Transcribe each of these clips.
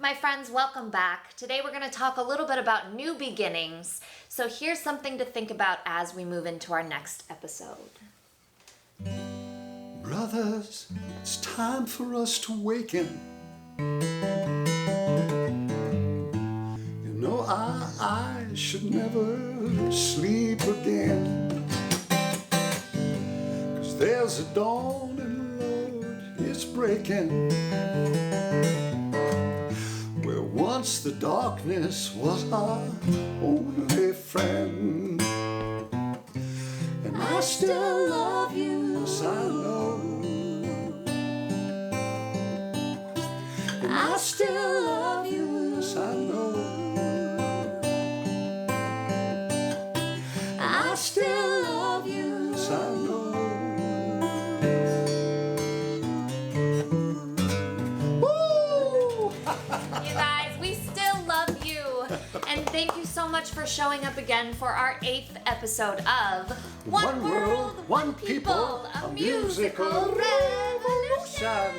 My friends, welcome back. Today we're going to talk a little bit about new beginnings. So here's something to think about as we move into our next episode. Brothers, it's time for us to waken. You know our eyes should never sleep again. 'Cause there's a dawn and the Lord is breaking. Once the darkness was our only friend. And I still love you, yes I know. And I still love you, yes I know. I still love you, yes I know. And thank you so much for showing up again for our 8th episode of One World, One People, a musical revolution.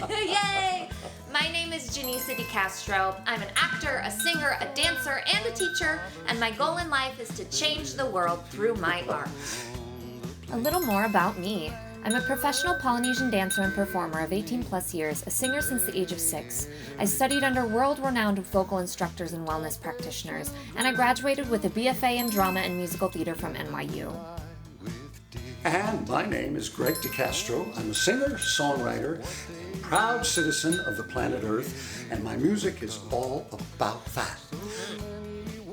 Yay! My name is Jenisa Castro. I'm an actor, a singer, a dancer, and a teacher, and my goal in life is to change the world through my art. A little more about me. I'm a professional Polynesian dancer and performer of 18 plus years, a singer since the age of 6. I studied under world-renowned vocal instructors and wellness practitioners, and I graduated with a BFA in drama and musical theater from NYU. And my name is Gregg Castro. I'm a singer, songwriter, proud citizen of the planet Earth, and my music is all about that.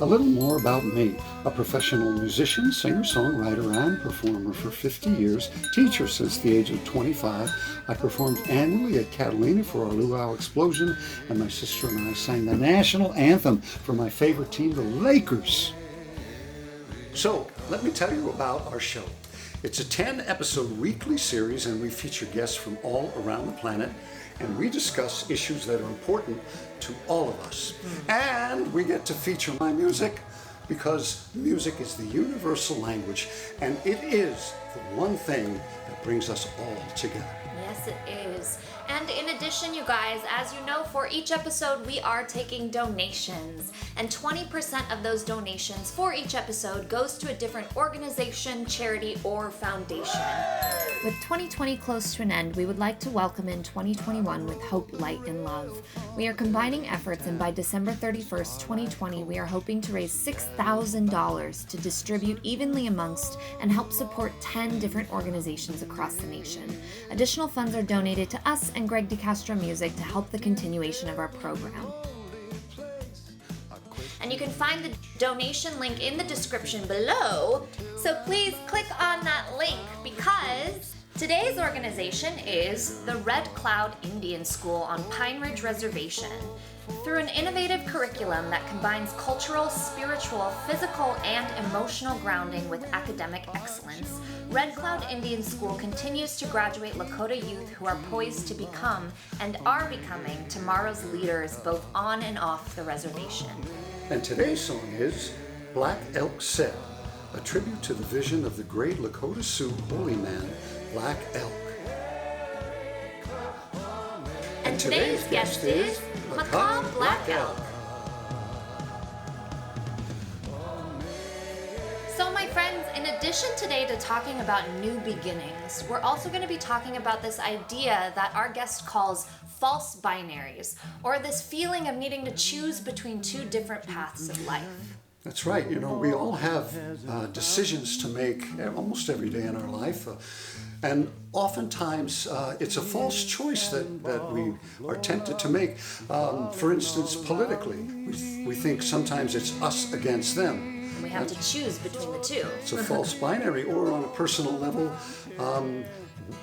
A little more about me. A professional musician, singer, songwriter, and performer for 50 years, teacher since the age of 25. I performed annually at Catalina for our Luau Explosion, and my sister and I sang the national anthem for my favorite team, the Lakers. So, let me tell you about our show. It's a 10-episode weekly series, and we feature guests from all around the planet, and we discuss issues that are important to all of us. And we get to feature my music because music is the universal language, and it is the one thing that brings us all together. Yes, it is. And in addition, you guys, as you know, for each episode, we are taking donations. And 20% of those donations for each episode goes to a different organization, charity, or foundation. With 2020 close to an end, we would like to welcome in 2021 with hope, light, and love. We are combining efforts, and by December 31st, 2020, we are hoping to raise $6,000 to distribute evenly amongst and help support 10 different organizations across the nation. Additional funds are donated to us and Gregg Castro Music to help the continuation of our program. And you can find the donation link in the description below, so please click on that link because today's organization is the Red Cloud Indian School on Pine Ridge Reservation. Through an innovative curriculum that combines cultural, spiritual, physical, and emotional grounding with academic excellence, Red Cloud Indian School continues to graduate Lakota youth who are poised to become and are becoming tomorrow's leaders both on and off the reservation. And today's song is Black Elk Said, a tribute to the vision of the great Lakota Sioux holy man, Black Elk. And today's guest is MAKA Black Elk. So my friends, in addition today to talking about new beginnings, we're also going to be talking about this idea that our guest calls false binaries, or this feeling of needing to choose between two different paths of life. That's right. You know, we all have decisions to make almost every day in our life. And oftentimes it's a false choice that we are tempted to make. For instance, politically, we think sometimes it's us against them. And we have to choose between the two. It's a false binary. Or on a personal level,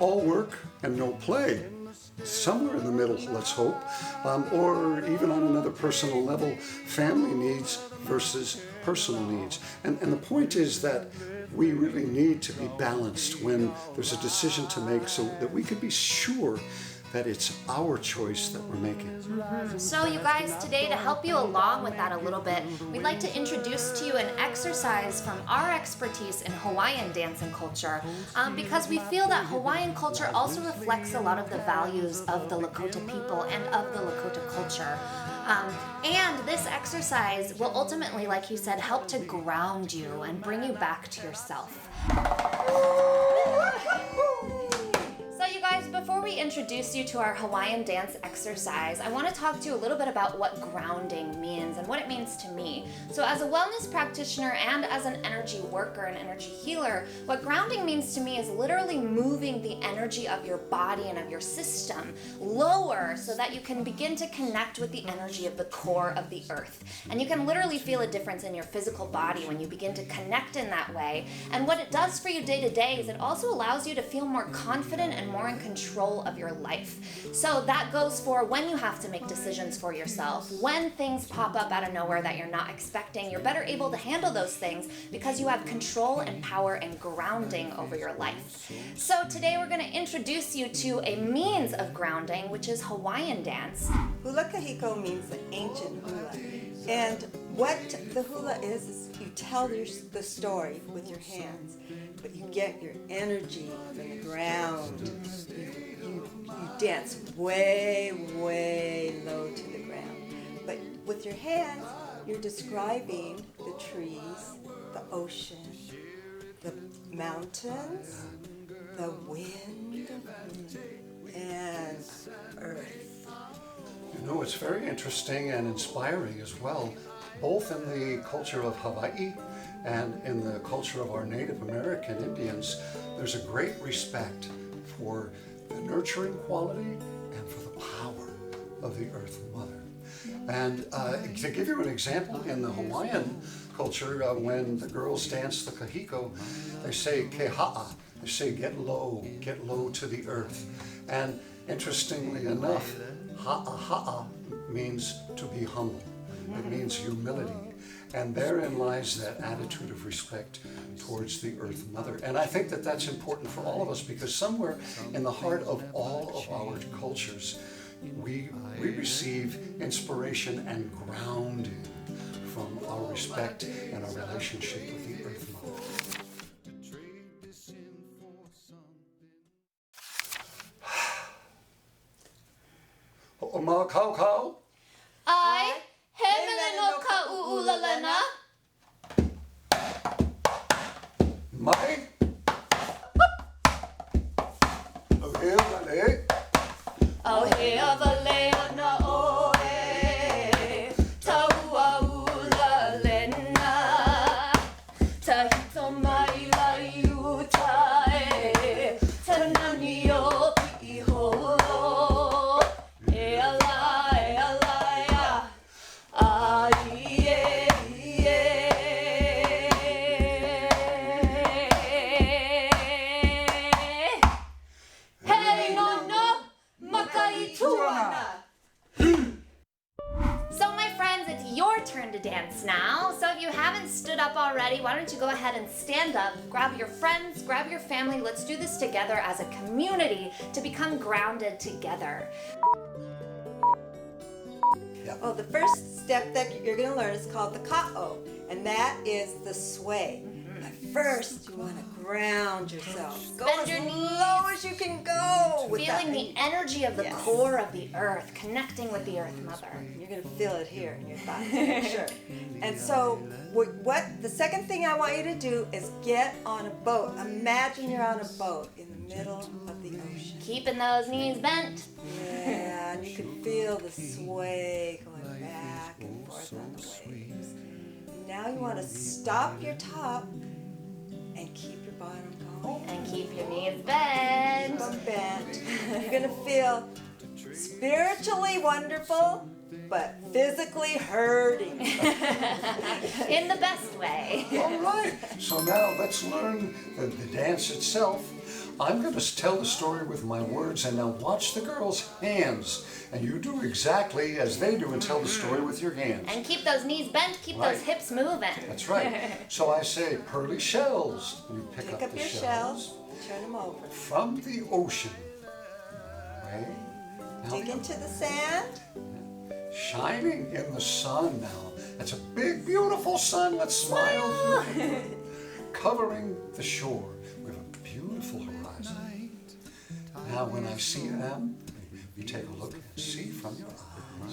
all work and no play. Somewhere in the middle, let's hope. Or even on another personal level, family needs versus personal needs. And the point is that we really need to be balanced when there's a decision to make so that we can be sure that it's our choice that we're making. So you guys, today to help you along with that a little bit, we'd like to introduce to you an exercise from our expertise in Hawaiian dance and culture, because we feel that Hawaiian culture also reflects a lot of the values of the Lakota people and of the Lakota culture. And this exercise will ultimately, like you said, help to ground you and bring you back to yourself. So you guys, before we introduce you to our Hawaiian dance exercise, I want to talk to you a little bit about what grounding means and what it means to me. So as a wellness practitioner and as an energy worker and energy healer, what grounding means to me is literally moving the energy of your body and of your system lower so that you can begin to connect with the energy of the core of the earth. And you can literally feel a difference in your physical body when you begin to connect in that way. And what it does for you day to day is it also allows you to feel more confident and more in control of your life. So that goes for when you have to make decisions for yourself, when things pop up out of nowhere that you're not expecting, you're better able to handle those things because you have control and power and grounding over your life. So today we're going to introduce you to a means of grounding, which is Hawaiian dance. Hula kahiko means the ancient hula. And what the hula is you tell the story with your hands, but you get your energy from the ground. You dance way, way low to the ground. But with your hands, you're describing the trees, the ocean, the mountains, the wind, and earth. You know, it's very interesting and inspiring as well, both in the culture of Hawaii and in the culture of our Native American Indians. There's a great respect for the nurturing quality and for the power of the Earth Mother. And to give you an example, in the Hawaiian culture, when the girls dance the kahiko, they say keha'a, they say get low to the earth. And interestingly enough, ha'a means to be humble. It means humility. And therein lies that attitude of respect towards the Earth Mother. And I think that that's important for all of us, because somewhere in the heart of all of our cultures, we receive inspiration and grounding from our respect and our relationship with the Earth Mother. MAKA. I, Hemele no Ka'u'ulalana. Mai. Ohele. Ohele na oe. Taua'ulalena. Tahito mai lai utae. Tanani o pi'iholo. So my friends, it's your turn to dance now. So if you haven't stood up already, why don't you go ahead and stand up, grab your friends, grab your family. Let's do this together as a community to become grounded together. Oh, the first step that you're going to learn is called the ka'o, and that is the sway. But first, you want to ground yourself. Go Bend as your knees. low as you can go. With Feeling the energy of the Yes. core of the earth, connecting with the Earth Mother. You're going to feel it here in your thighs, make sure. And so, what the second thing I want you to do is get on a boat. Imagine you're on a boat in the middle of the ocean. Keeping those knees bent. Yeah, and you can feel the sway going back and forth on the waves. Now you want to stop your top and keep your bottom going. And keep your knees bent. Keep them bent. You're going to feel spiritually wonderful, but physically hurting. In the best way. All right, so now let's learn the dance itself. I'm going to tell the story with my words, and now watch the girls' hands. And you do exactly as they do and tell the story with your hands. And keep those knees bent, keep Right. those hips moving. That's right. So I say pearly shells. You pick Pick up up the your shells, turn them over. from the ocean. Right? Now Dig into the sand. shining in the sun now. That's a big, beautiful sun. Let's smile. Covering the shore. We have a beautiful horizon. Now when I see them, you take a look and see from your eye.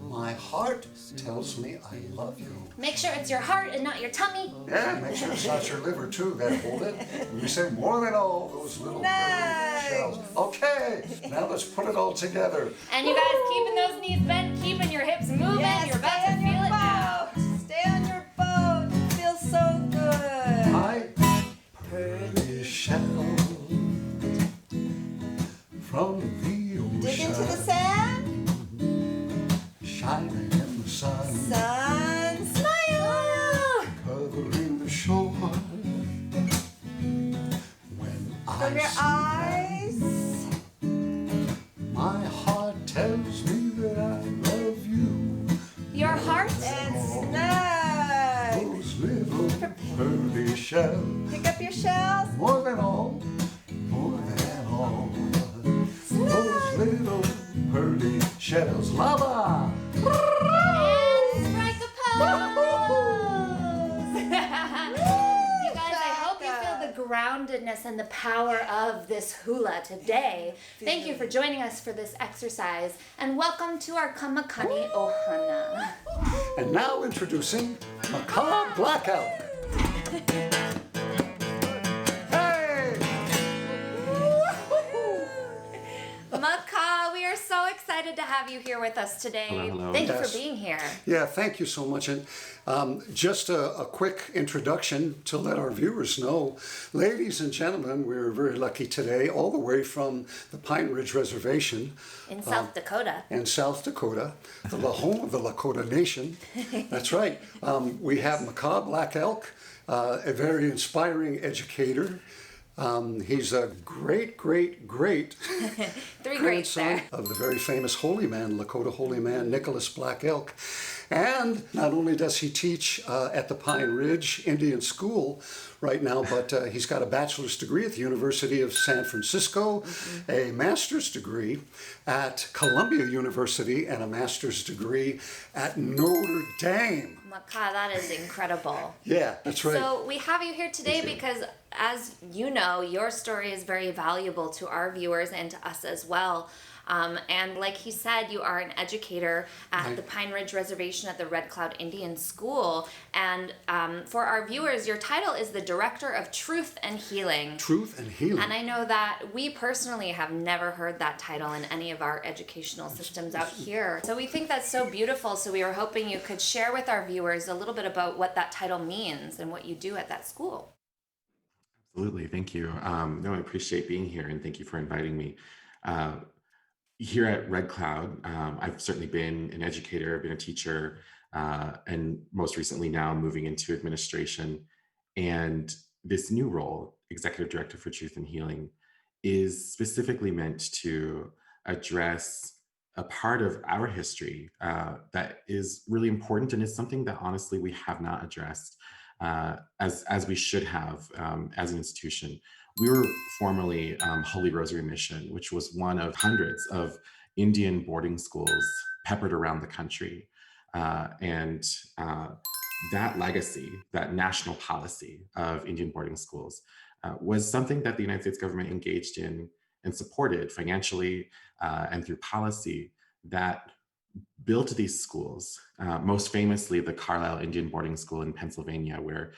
My heart tells me I love you. Make sure it's your heart and not your tummy. Yeah, make sure it's not your liver too. Gotta hold it. And you say more than all those little Nice. shells. Okay, now let's put it all together. And you guys keeping those knees bent, keeping your hips moving. Yes, You're about to stay on feel your it now. boat. Stay on your boat. It feels so good. My pearly shell from the ocean. Dig into the sand. Shining in the sun. Sun, smile. Covering the shore. When From I your see eyes. my heart tells me that I love you. Your heart. And snug. Those little pearly shells. Pick up your shells. More than all. Those little pearly shells. Lava! And strike a pose. You guys, I hope you feel the groundedness and the power of this hula today. Thank you for joining us for this exercise, and welcome to our Kamakani Ohana. And now introducing MAKA Black Elk. Hey! MAKA, we are so excited to have you here with us today. Hello. Thank you Yes. for being here. Yeah, thank you so much. And just a quick introduction to let our viewers know. Ladies and gentlemen, we're very lucky today, all the way from the Pine Ridge Reservation In South Dakota. in South Dakota, the home of the Lakota Nation. That's right. We have MAKA Black Elk, a very inspiring educator. He's a great Three greats grandson there. of the very famous holy man, Lakota holy man, Nicholas Black Elk. And not only does he teach at the Pine Ridge Indian School right now, but he's got a bachelor's degree at the University of San Francisco, a master's degree at Columbia University, and a master's degree at Notre Dame. MAKA, that is incredible. Yeah, that's right. So we have you here today because, as you know, your story is very valuable to our viewers and to us as well. And like he said, you are an educator at the Pine Ridge Reservation at the Red Cloud Indian School. And for our viewers, your title is the Director of Truth and Healing. Truth and healing. And I know that we personally have never heard that title in any of our educational systems out here. So we think that's so beautiful. So we were hoping you could share with our viewers a little bit about what that title means and what you do at that school. Absolutely. Thank you. No, I appreciate being here, and thank you for inviting me. Here at Red Cloud, I've certainly been an educator, I've been a teacher, and most recently now moving into administration. And this new role, Executive Director for Truth and Healing, is specifically meant to address a part of our history that is really important, and is something that honestly we have not addressed as we should have as an institution. We were formerly Holy Rosary Mission, which was one of hundreds of Indian boarding schools peppered around the country. And that legacy, that national policy of Indian boarding schools was something that the United States government engaged in and supported financially and through policy that built these schools, most famously the Carlisle Indian Boarding School in Pennsylvania, where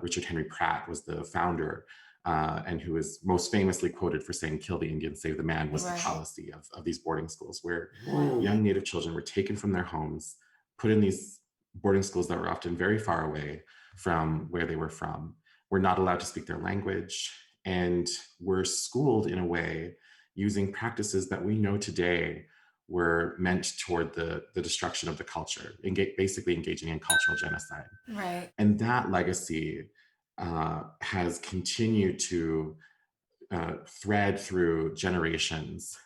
Richard Henry Pratt was the founder, and who is most famously quoted for saying, "Kill the Indian, save the man," was Right. the policy of these boarding schools, where Whoa. young Native children were taken from their homes, put in these boarding schools that were often very far away from where they were from, were not allowed to speak their language, and were schooled in a way using practices that we know today were meant toward the destruction of the culture, basically engaging in cultural genocide. Right. And that legacy has continued to thread through generations,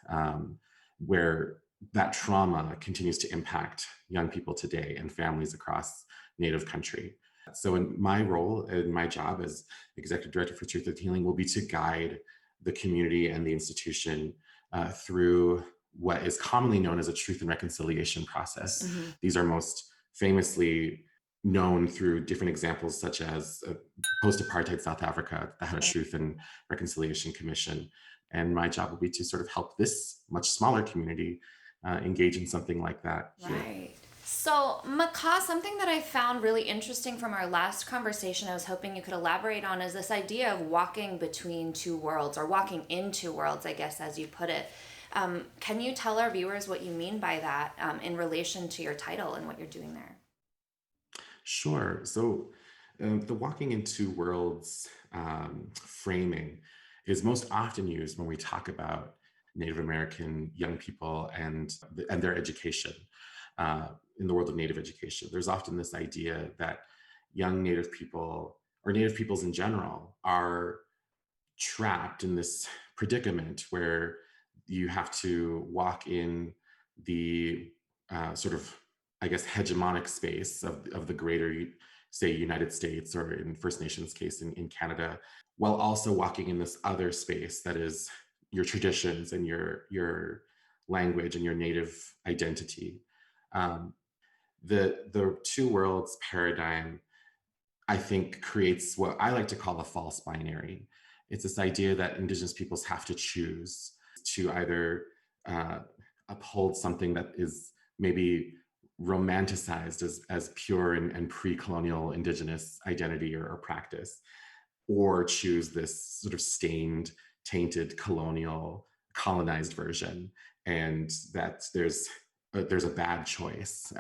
where that trauma continues to impact young people today and families across Native country. So in my role and my job as Executive Director for Truth and Healing will be to guide the community and the institution through what is commonly known as a truth and reconciliation process. Mm-hmm. These are most famously known through different examples, such as post-apartheid South Africa that had a Truth and Reconciliation Commission. And my job will be to sort of help this much smaller community engage in something like that here. Right. So, MAKA, something that I found really interesting from our last conversation, I was hoping you could elaborate on, is this idea of walking between two worlds, or walking in two worlds, I guess, as you put it. Can you tell our viewers what you mean by that in relation to your title and what you're doing there? Sure. So the walking into worlds framing is most often used when we talk about Native American young people and their education in the world of Native education. There's often this idea that young Native people, or Native peoples in general, are trapped in this predicament where you have to walk in the sort of, I guess, hegemonic space of the greater, say, United States, or in First Nations case in Canada, while also walking in this other space that is your traditions and your language and your Native identity. The two worlds paradigm, I think, creates what I like to call a false binary. It's this idea that Indigenous peoples have to choose to either uphold something that is maybe romanticized as pure and pre-colonial Indigenous identity or practice, or choose this sort of stained, tainted, colonized version, and that there's a bad choice.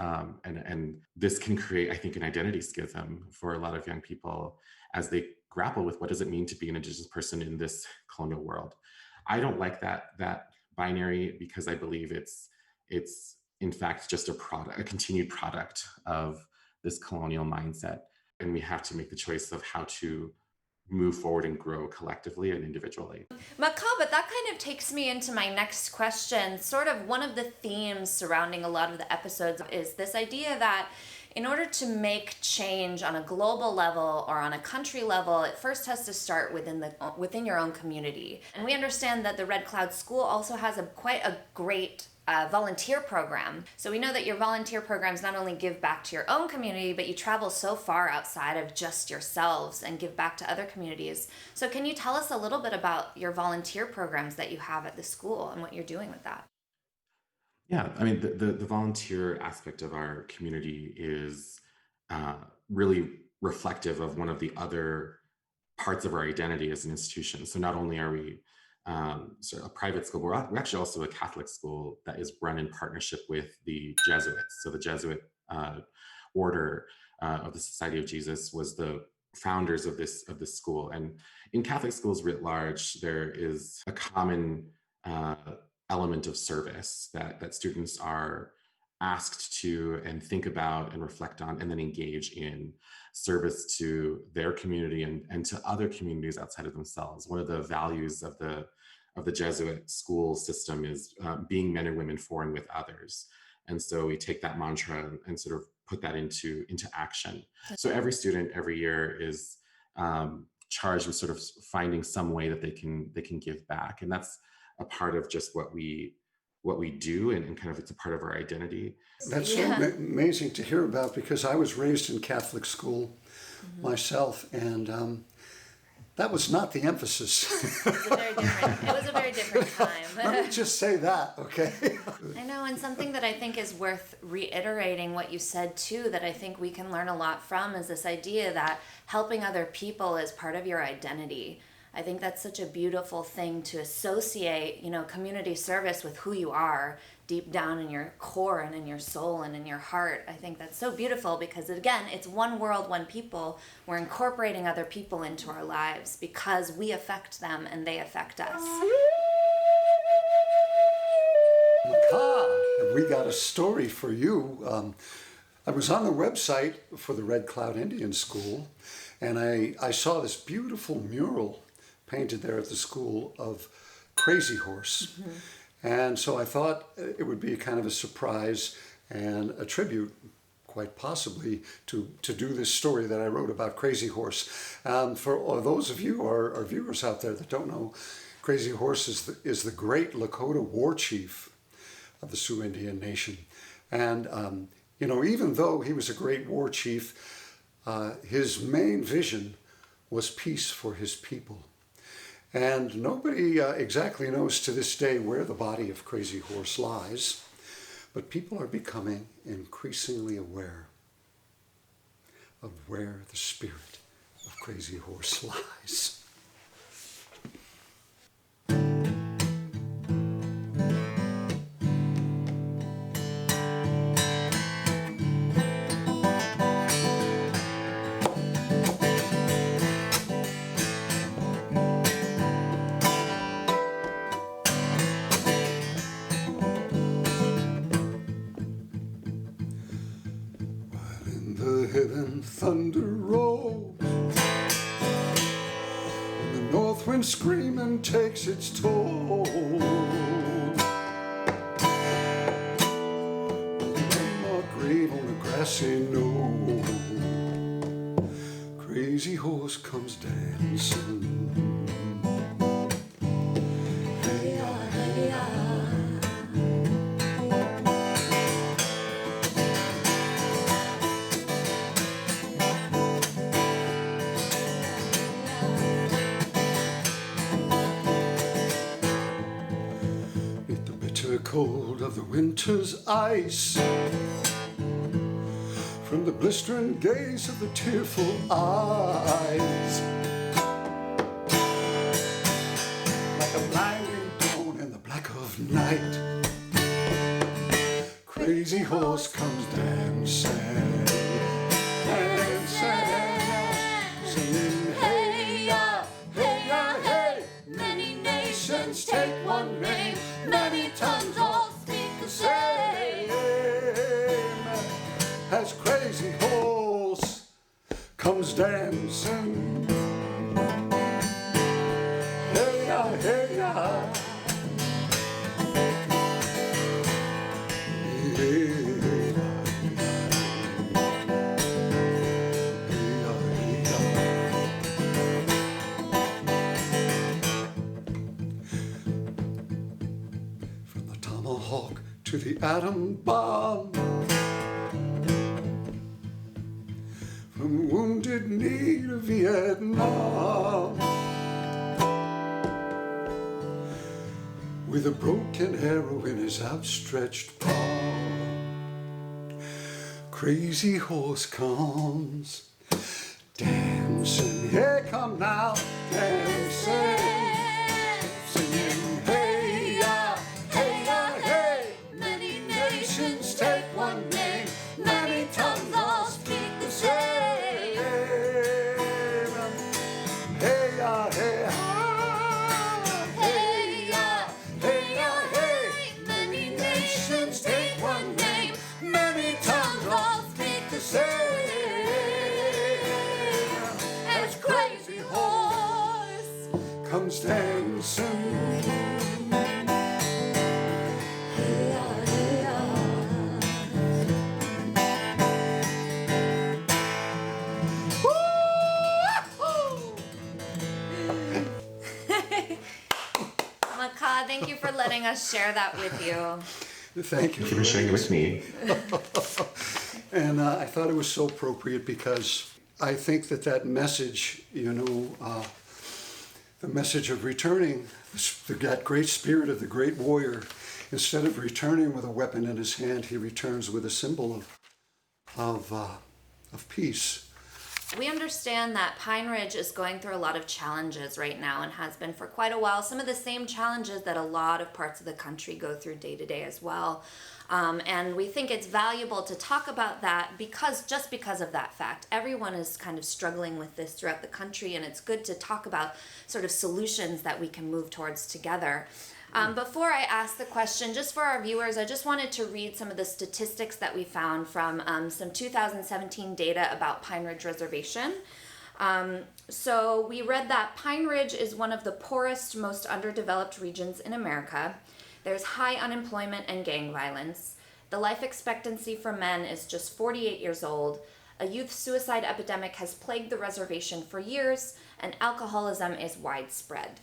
And this can create, I think, an identity schism for a lot of young people as they grapple with what does it mean to be an Indigenous person in this colonial world. I don't like that binary, because I believe it's in fact just a continued product of this colonial mindset. And we have to make the choice of how to move forward and grow collectively and individually. MAKA, but that kind of takes me into my next question. Sort of one of the themes surrounding a lot of the episodes is this idea that in order to make change on a global level or on a country level, it first has to start within your own community. And we understand that the Red Cloud School also has quite a great volunteer program. So we know that your volunteer programs not only give back to your own community, but you travel so far outside of just yourselves and give back to other communities. So can you tell us a little bit about your volunteer programs that you have at the school and what you're doing with that? Yeah, I mean, the volunteer aspect of our community is really reflective of one of the other parts of our identity as an institution. So not only are we sort of a private school, but we're actually also a Catholic school that is run in partnership with the Jesuits. So the Jesuit order of the Society of Jesus was the founders of this school. And in Catholic schools writ large, there is a common element of service that students are asked to and think about and reflect on, and then engage in service to their community and to other communities outside of themselves. One of the values of the Jesuit school system is being men and women for and with others. And so we take that mantra and sort of put that into action. So every student every year is charged with sort of finding some way that they can give back. And that's a part of just what we do, and kind of it's a part of our identity. That's so amazing to hear about, because I was raised in Catholic school myself, and that was not the emphasis. It was a very different time. Let me just say that, okay? I know, and something that I think is worth reiterating what you said too, that I think we can learn a lot from, is this idea that helping other people is part of your identity. I think that's such a beautiful thing to associate, community service with who you are deep down in your core and in your soul and in your heart. I think that's so beautiful because, again, it's one world, one people. We're incorporating other people into our lives because we affect them and they affect us. MAKA, we got a story for you. I was on the website for the Red Cloud Indian School, and I saw this beautiful mural painted there at the school of Crazy Horse. And so I thought it would be kind of a surprise and a tribute, quite possibly, to do this story that I wrote about Crazy Horse. For those of you, our viewers out there that don't know, Crazy Horse is the great Lakota war chief of the Sioux Indian Nation. And, even though he was a great war chief, his main vision was peace for his people. And nobody exactly knows to this day where the body of Crazy Horse lies. But people are becoming increasingly aware of where the spirit of Crazy Horse lies. Heaven thunder rolls, and the north wind screaming takes its toll. Grandma grave on a grassy knoll, Crazy Horse comes dancing. Hey-ya, hey-ya. Cold of the winter's ice, from the blistering gaze of the tearful eyes, like a blinding dawn in the black of night, Crazy Horse comes dancing, dancing, singing, hey-ya, hey-ya, hey, many nations take one name, many tongues all speak the same, as Crazy Horse comes dancing. Hey-ya, hey-ya. Hey-ya, hey-ya. From the tomahawk to the atom bomb, from Wounded Knee to Vietnam, with a broken arrow in his outstretched palm, Crazy Horse comes dancing. Hey, come now, dancing, singing, hey-ya, hey-ya, hey, many nations take one name, many tongues all speak the same. Hey-ya, hey-ya, hey-ya, hey-ya, hey, many nations take one name, many tongues all speak the same, as Crazy Horse comes dancing. MAKA, thank you for letting us share that with you. Thank you. Thank you for sharing it with me. And I thought it was so appropriate because I think that message, the message of returning, that great spirit of the great warrior, instead of returning with a weapon in his hand, he returns with a symbol of peace. We understand that Pine Ridge is going through a lot of challenges right now and has been for quite a while. Some of the same challenges that a lot of parts of the country go through day to day as well. And we think it's valuable to talk about that because of that fact. Everyone is kind of struggling with this throughout the country, and it's good to talk about sort of solutions that we can move towards together. Before I ask the question, just for our viewers, I just wanted to read some of the statistics that we found from some 2017 data about Pine Ridge Reservation. So we read that Pine Ridge is one of the poorest, most underdeveloped regions in America. There's high unemployment and gang violence. The life expectancy for men is just 48 years old. A youth suicide epidemic has plagued the reservation for years, and alcoholism is widespread.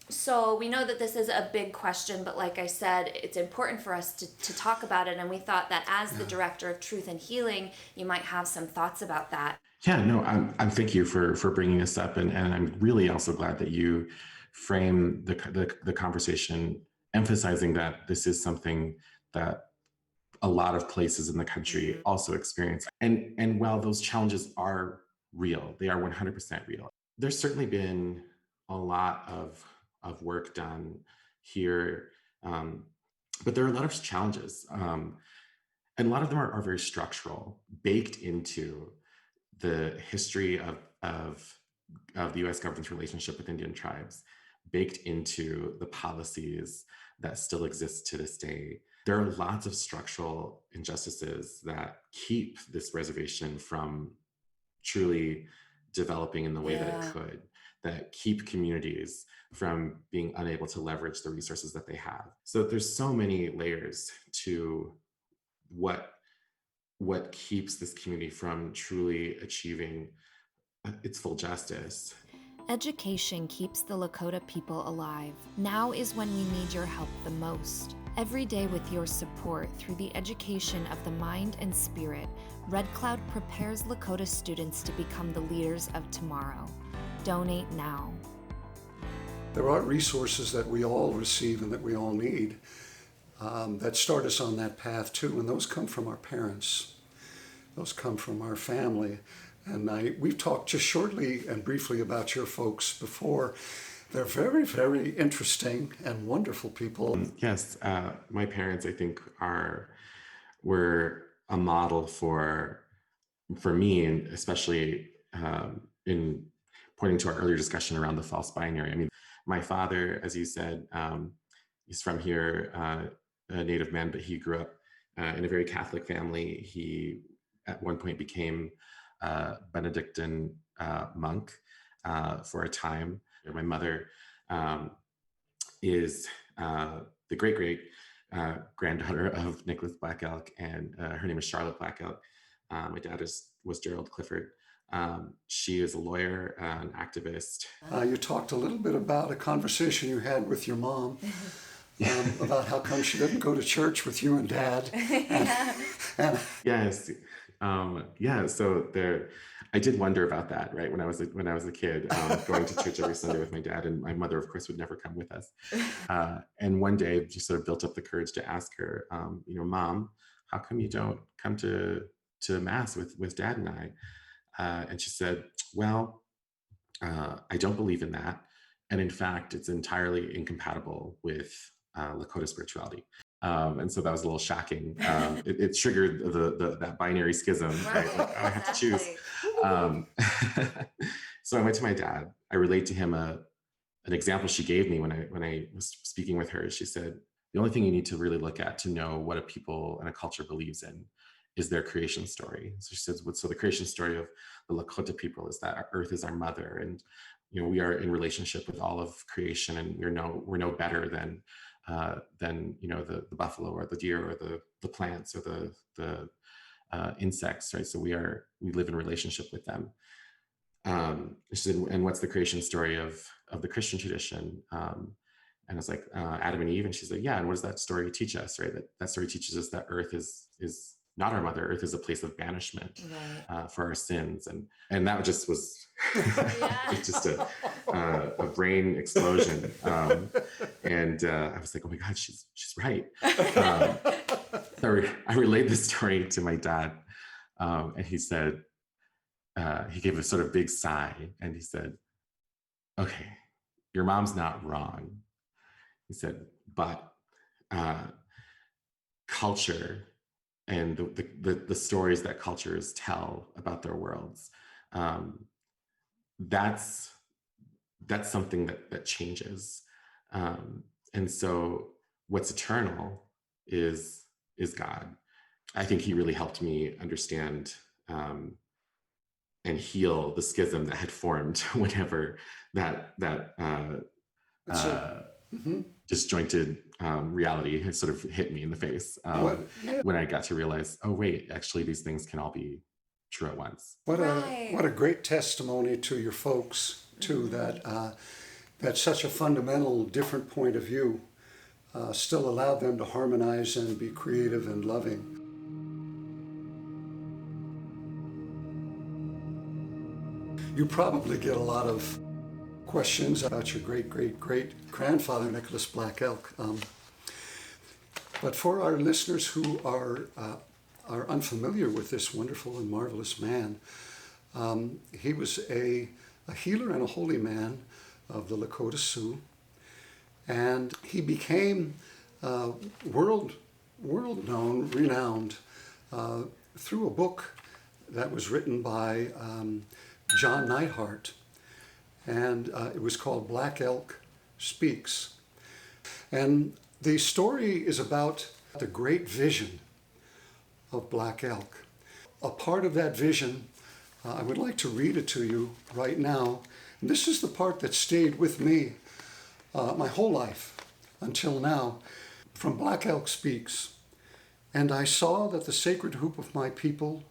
So we know that this is a big question, but like I said, it's important for us to talk about it, and we thought that as the director of Truth and Healing, you might have some thoughts about that. Yeah, no, I'm thank you for bringing this up, and I'm really also glad that you frame the conversation, emphasizing that this is something that a lot of places in the country also experience. And while those challenges are real, they are 100% real. There's certainly been a lot of work done here, but there are a lot of challenges. And a lot of them are very structural, baked into the history of the US government's relationship with Indian tribes, baked into the policies that still exist to this day. There are lots of structural injustices that keep this reservation from truly developing in the way that it could, that keep communities from being unable to leverage the resources that they have. So there's so many layers to what keeps this community from truly achieving its full justice. Education keeps the Lakota people alive. Now is when we need your help the most. Every day with your support through the education of the mind and spirit, Red Cloud prepares Lakota students to become the leaders of tomorrow. Donate now. There are resources that we all receive and that we all need that start us on that path too, and those come from our parents. Those come from our family. And we've talked just shortly and briefly about your folks before. They're very, very interesting and wonderful people. Yes, my parents, I think, were a model for me, and especially in pointing to our earlier discussion around the false binary. I mean, my father, as you said, he's from here, a native man, but he grew up in a very Catholic family. He at one point became a Benedictine monk for a time. My mother is the great granddaughter of Nicholas Black Elk, and her name is Charlotte Black Elk. My dad was Gerald Clifford. She is a lawyer, an activist. You talked a little bit about a conversation you had with your mom about how come she didn't go to church with you and Dad. Yes. So I did wonder about that, right? When I was a kid, going to church every Sunday with my dad, and my mother, of course, would never come with us. And one day, just sort of built up the courage to ask her, Mom, how come you don't come to Mass with Dad and I? And she said, well, I don't believe in that. And in fact, it's entirely incompatible with Lakota spirituality. And so that was a little shocking. It triggered that binary schism, right? Like, I have to choose. So I went to my dad. I relayed to him an example she gave me when I was speaking with her. She said, the only thing you need to really look at to know what a people and a culture believes in is their creation story. So she says, so the creation story of the Lakota people is that our earth is our mother, and we are in relationship with all of creation, and we're no better than the buffalo or the deer or the plants or the insects, right? So we live in relationship with them. She said, and what's the creation story of the Christian tradition? And I was like, Adam and Eve. And she's like, yeah. And what does that story teach us, right? That story teaches us that Earth is not our mother. Earth is a place of banishment, right, for our sins. And that just was just a brain explosion. And I was like, oh my God, she's right. I relayed this story to my dad, and he said, he gave a sort of big sigh, and he said, okay, your mom's not wrong. He said, but culture and the stories that cultures tell about their worlds, that's something that changes. And so what's eternal is God. I think he really helped me understand and heal the schism that had formed whenever that disjointed reality had sort of hit me in the face, when I got to realize, oh wait, actually these things can all be true at once. What a great testimony to your folks too, that such a fundamental different point of view still allowed them to harmonize and be creative and loving. You probably get a lot of questions about your great-great-great grandfather, Nicholas Black Elk. But for our listeners who are unfamiliar with this wonderful and marvelous man, he was a healer and a holy man of the Lakota Sioux, and he became world known, renowned, through a book that was written by John Neidhart, and it was called Black Elk Speaks. And the story is about the great vision of Black Elk. A part of that vision, I would like to read it to you right now. And this is the part that stayed with me my whole life until now. From Black Elk Speaks. And I saw that the sacred hoop of my people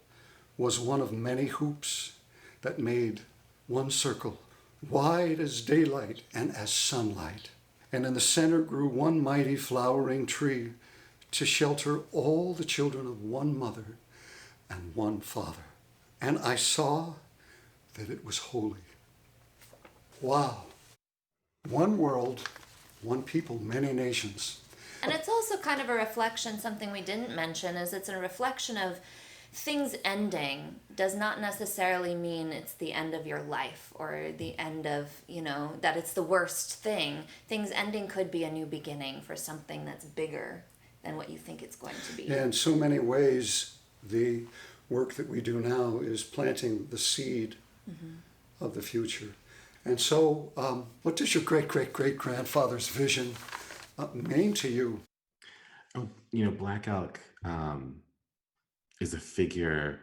was one of many hoops that made one circle, wide as daylight and as sunlight. And in the center grew one mighty flowering tree to shelter all the children of one mother and one father. And I saw that it was holy. Wow. One world, one people, many nations. And it's also kind of a reflection, something we didn't mention, is it's a reflection of things ending does not necessarily mean it's the end of your life or the end of, that it's the worst thing. Things ending could be a new beginning for something that's bigger than what you think it's going to be. Yeah, in so many ways, the work that we do now is planting the seed of the future. And so, what does your great-great-great-grandfather's vision mean to you? Oh, Black Elk is a figure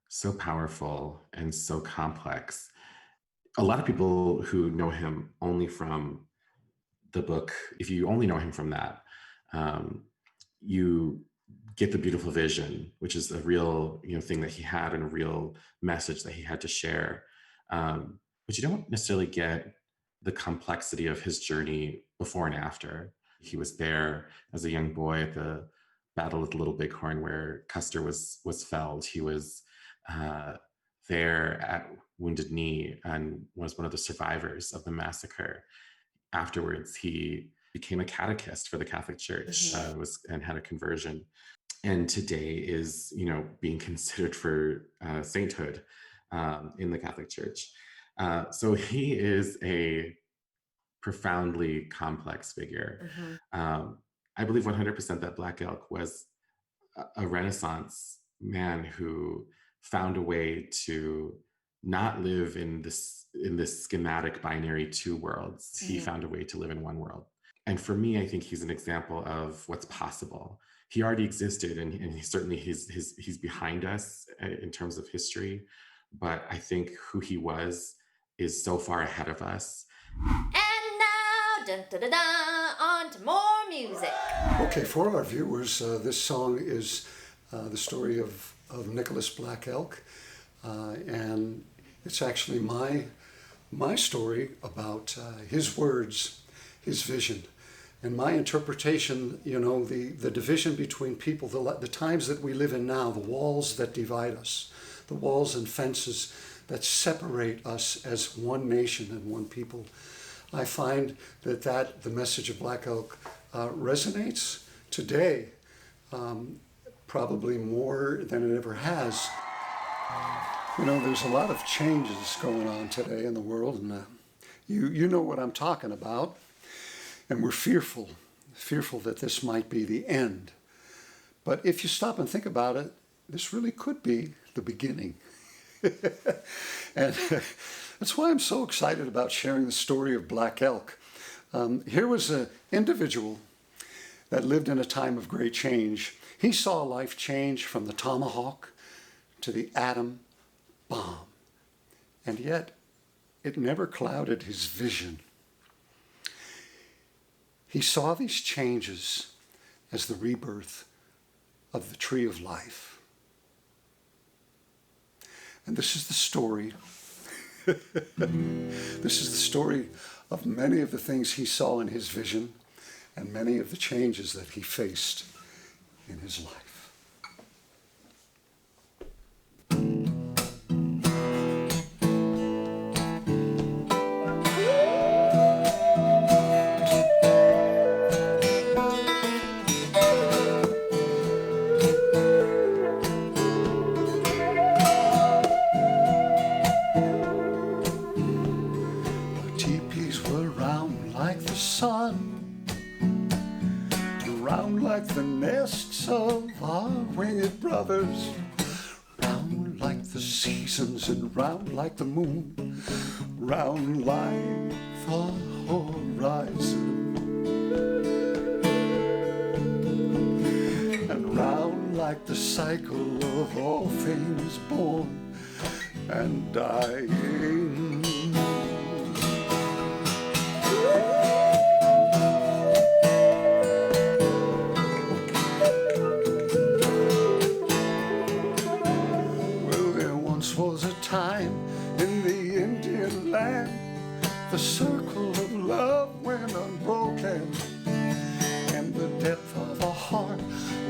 so powerful and so complex. A lot of people who know him only from the book, if you only know him from that, you get the beautiful vision, which is a real thing that he had and a real message that he had to share. But you don't necessarily get the complexity of his journey before and after. He was there as a young boy at the Battle of the Little Bighorn where Custer was felled. He was there at Wounded Knee and was one of the survivors of the massacre. Afterwards, he became a catechist for the Catholic Church and had a conversion. And today is, being considered for sainthood in the Catholic Church. So he is a profoundly complex figure. I believe 100% that Black Elk was a Renaissance man who found a way to not live in this schematic binary two worlds. He found a way to live in one world. And for me, I think he's an example of what's possible. He already existed, and he certainly he's behind us in terms of history. But I think who he was is so far ahead of us. And now, dun, dun, dun, dun, on to more music. Okay, for our viewers, this song is the story of Nicholas Black Elk, and it's actually my story about his words, his vision, and my interpretation. The division between people, the times that we live in now, the walls that divide us, the walls and fences that separate us as one nation and one people. I find that the message of Black Elk resonates today, probably more than it ever has. There's a lot of changes going on today in the world, and you know what I'm talking about. And we're fearful that this might be the end. But if you stop and think about it, this really could be the beginning. And that's why I'm so excited about sharing the story of Black Elk. Here was an individual that lived in a time of great change. He saw life change from the tomahawk to the atom bomb. And yet, it never clouded his vision. He saw these changes as the rebirth of the tree of life. And this is the story. This is the story of many of the things he saw in his vision and many of the changes that he faced in his life. years, round like the seasons and round like the moon, round like the horizon, and round like the cycle of all things born and dying. Well, there once was a time in the Indian land, the circle of love went unbroken, and the depth of a heart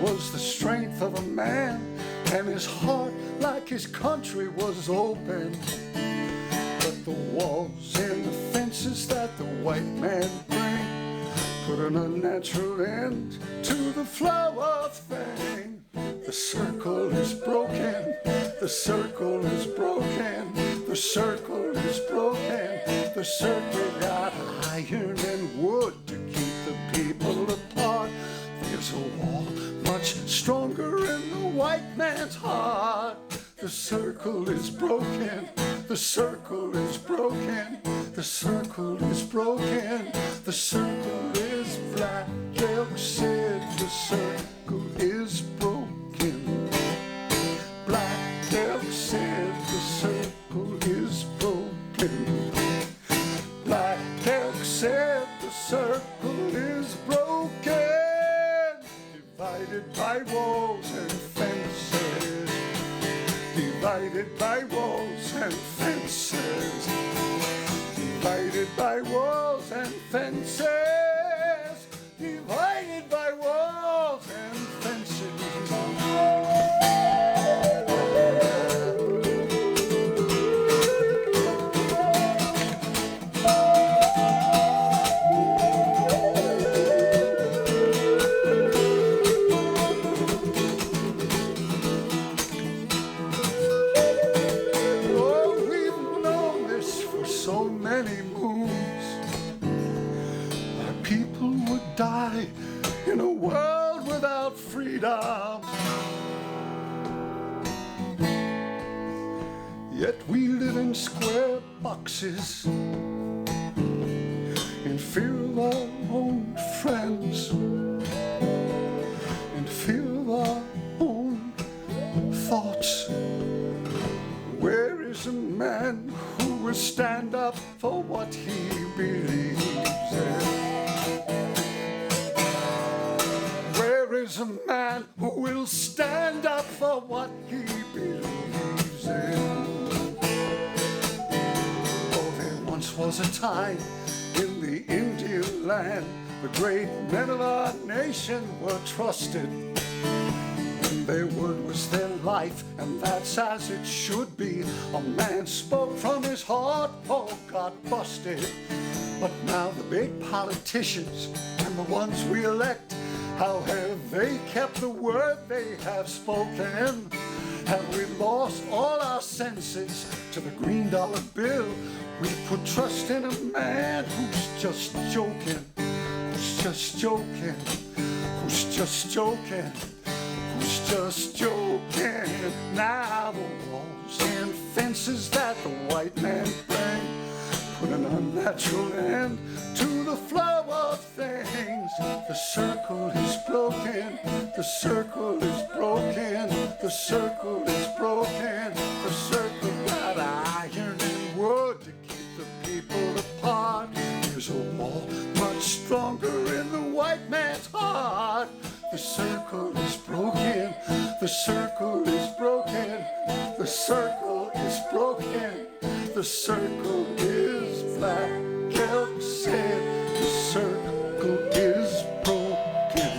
was the strength of a man, and his heart, like his country, was open. But the walls and the fences that the white man bring put an unnatural end to the flow of thing. The circle is broken, the circle is broken, the circle is broken, the circle got iron and wood to keep the people apart. There's a wall much stronger in the white man's heart. The circle is broken, the circle is broken, the circle is broken, the circle is flat. Elk said the circle is broken. Black Elk said the circle is broken. Black Elk said the circle is broken. Divided by walls and fences. Divided by walls and fences. Divided by walls and fences. Divided by walls and fences. Die in a world without freedom. Yet we live in square boxes in fear of our own friends, in fear of our own thoughts. Where is a man who will stand up for what he believes in? Is a man who will stand up for what he believes in. Oh, there once was a time in the Indian land, the great men of our nation were trusted. Their word was their life, and that's as it should be. A man spoke from his heart, Paul got busted. But now the big politicians and the ones we elect, how have they kept the word they have spoken? Have we lost all our senses to the green dollar bill? We put trust in a man who's just joking, who's just joking, who's just joking, who's just joking. Now the walls and fences that the white man bring put an unnatural end to the flow of things. The circle is broken, the circle is broken, the circle is broken, the circle got iron and wood to keep the people apart. There's a wall much stronger in the white man's heart. The circle is broken, the circle is broken, the circle is broken, the circle is flat. Elk said the circle is broken.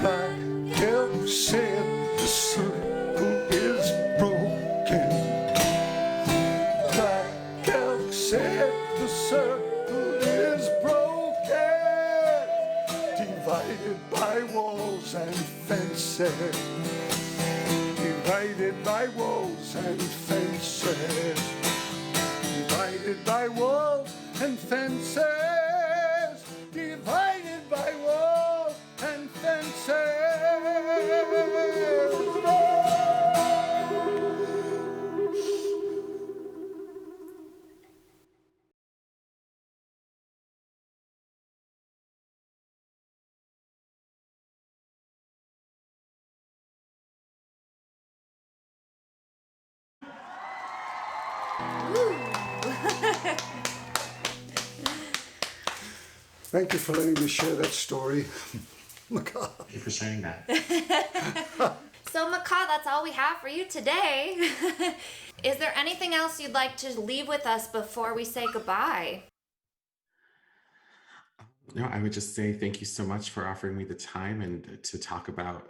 Black Elk said the circle is broken. Black Elk said the circle is broken. Divided by walls and fences. Divided by walls and fences. Divided by walls and fences. Divided by walls and fences. Thank you for letting me share that story. MAKA. Thank you for sharing that. So MAKA, that's all we have for you today. Is there anything else you'd like to leave with us before we say goodbye? No, I would just say thank you so much for offering me the time and to talk about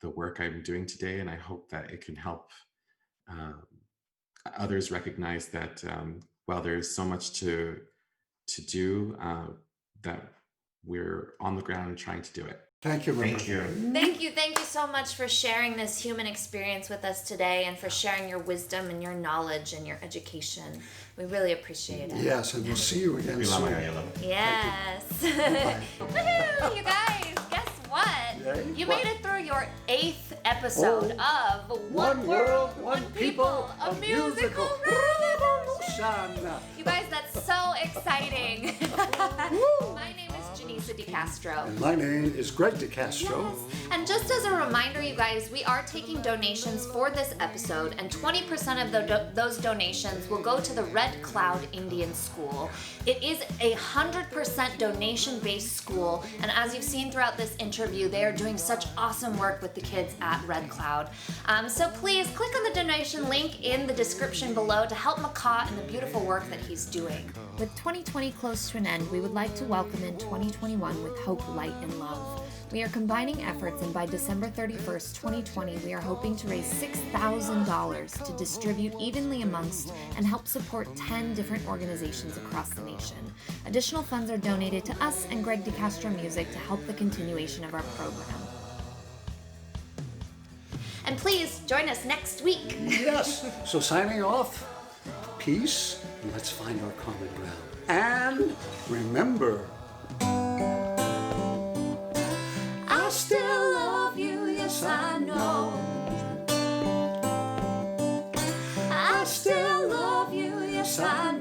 the work I'm doing today. And I hope that it can help um, others recognize that while there's so much to do, that we're on the ground trying to do it. Thank you, Thank you. Thank you so much for sharing this human experience with us today and for sharing your wisdom and your knowledge and your education. We really appreciate it. Yes, and we'll see you again soon. Yes. Woohoo, you guys, guess what? Yay. You What? made it through your 8th episode of One World, One People, a musical revolution. You guys, that's so exciting. My name is Jenisa Castro. And my name is Gregg Castro. Yes. And just as a reminder, you guys, we are taking donations for this episode, and 20% of those donations will go to the Red Cloud Indian School. It is 100% donation-based school, and as you've seen throughout this interview, they are doing such awesome work with the kids at Red Cloud. So please click on the donation link in the description below to help MAKA in the beautiful work that he's doing. With 2020 close to an end, we would like to welcome in 2021 with hope, light, and love. We are combining efforts, and by December 31st, 2020, we are hoping to raise $6,000 to distribute evenly amongst and help support 10 different organizations across the nation. Additional funds are donated to us and Gregg Castro Music to help the continuation of our program. And please join us next week. Yes. So signing off, peace, and let's find our common ground. And remember, I still love you, yes I know. I still love you, yes I know.